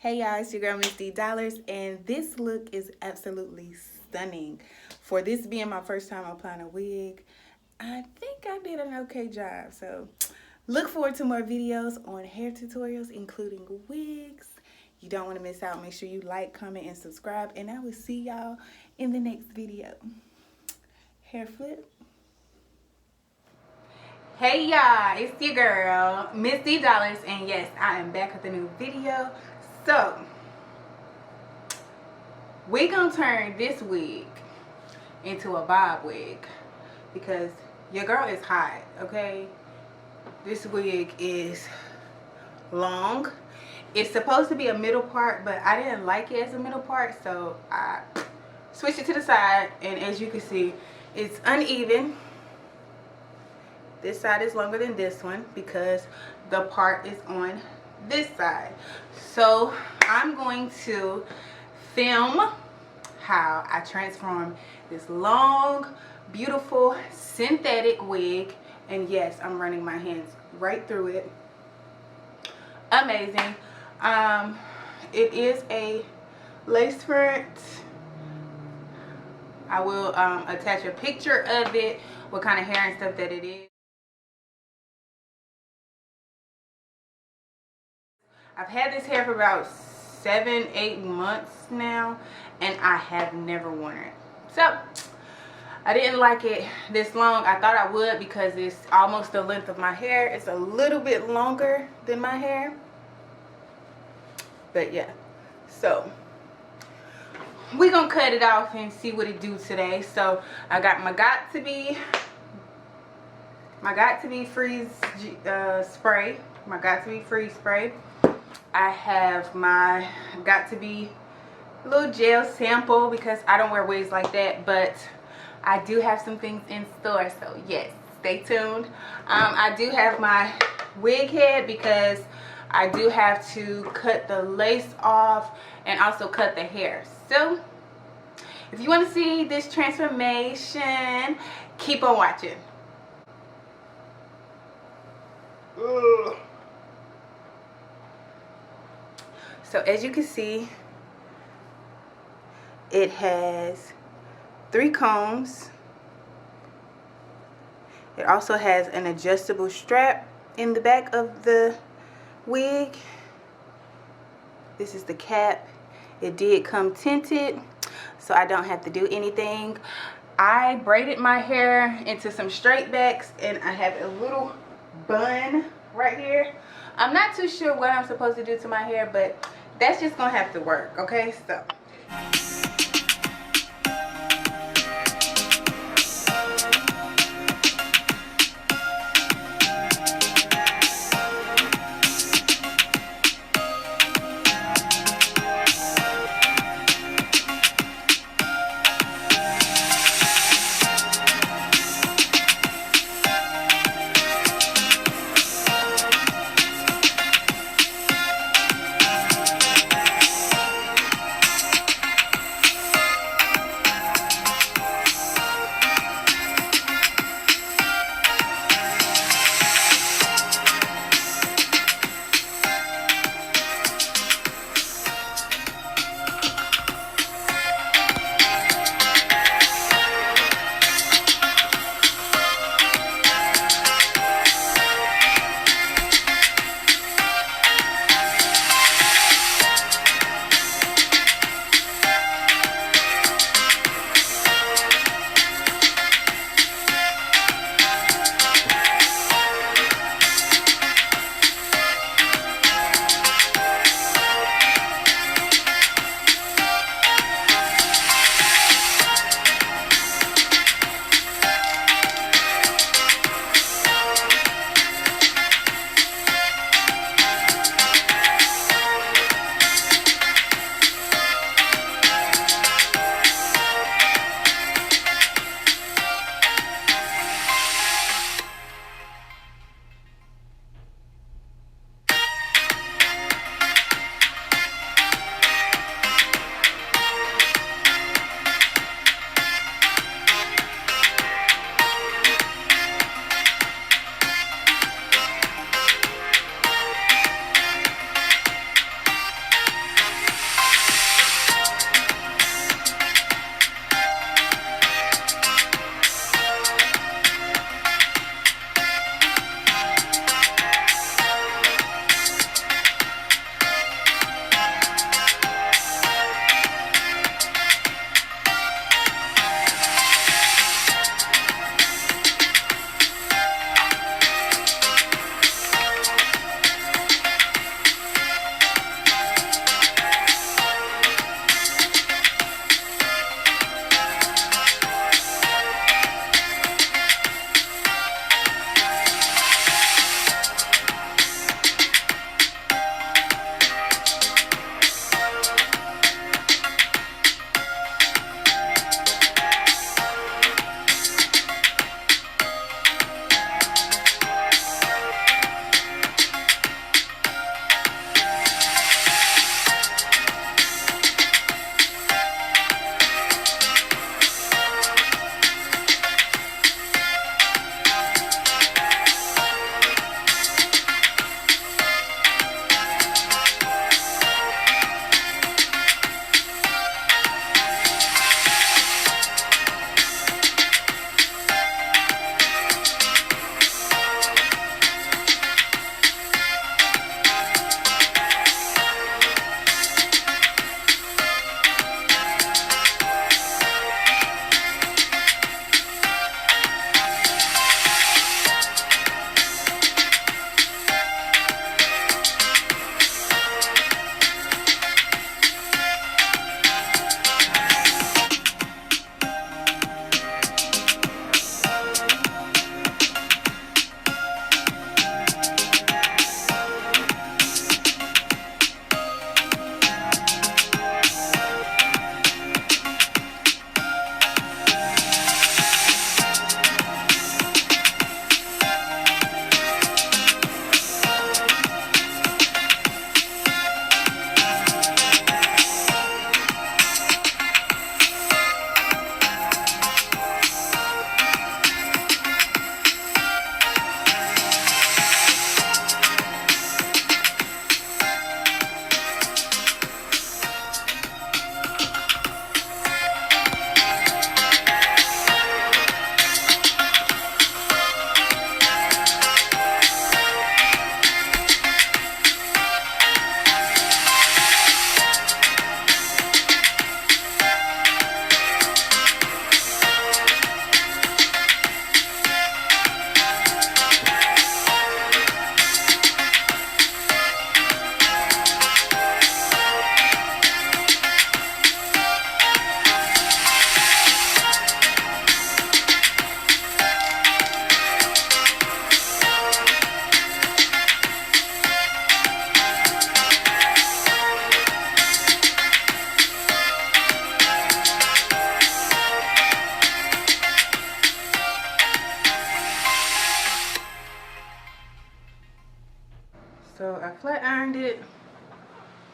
Hey y'all, it's your girl mzddollars, and this look is absolutely stunning. For this being my first time applying a wig, I think I did an okay job. So look forward to more videos on hair tutorials, including wigs. You don't want to miss out. Make sure you like, comment, and subscribe, and I will see y'all in the next video. Hair flip. Hey y'all, it's your girl mzddollars, and yes, I am back with a new video. So we're gonna turn this wig into a bob wig because your girl is hot. Okay, this wig is long. It's supposed to be a middle part, but I didn't like it as a middle part, so I switched it to the side, and as you can see, it's uneven. This side is longer than this one because the part is on this side. So I'm going to film how I transform this long, beautiful synthetic wig, and yes, I'm running my hands right through it. Amazing. It is a lace front. I will attach a picture of it, what kind of hair and stuff that it is. I've had this hair for about 7-8 months now, and I have never worn it. So I didn't like it this long. I thought I would because it's almost the length of my hair. It's a little bit longer than my hair, but yeah. So we're gonna cut it off and see what it do today. So I got my got to be freeze spray. My got to be freeze spray. I have my got to be little gel sample because I don't wear wigs like that, but I do have some things in store, so yes, stay tuned. I do have my wig head because I do have to cut the lace off and also cut the hair. So if you want to see this transformation, keep on watching. Ugh. So as you can see, it has 3 combs. It also has an adjustable strap in the back of the wig. This is the cap. It did come tinted, so I don't have to do anything. I braided my hair into some straight backs, and I have a little bun right here. I'm not too sure what I'm supposed to do to my hair, but that's just gonna have to work, okay? So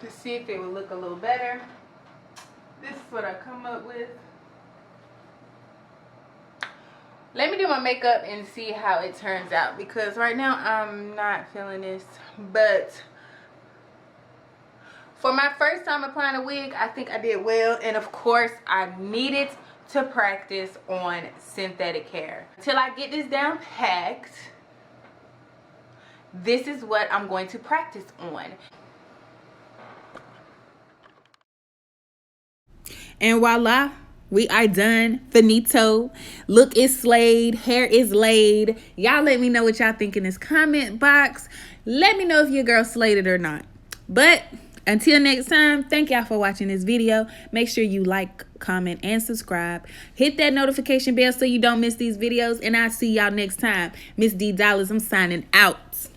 to see if it would look a little better. This is what I come up with. Let me do my makeup and see how it turns out, because right now I'm not feeling this. But for my first time applying a wig, I think I did well. And of course, I needed to practice on synthetic hair. Until I get this down packed, this is what I'm going to practice on. And voila, we are done. Finito. Look is slayed. Hair is laid. Y'all let me know what y'all think in this comment box. Let me know if your girl slayed it or not. But until next time, thank y'all for watching this video. Make sure you like, comment, and subscribe. Hit that notification bell so you don't miss these videos. And I'll see y'all next time. Miss D Dollars, I'm signing out.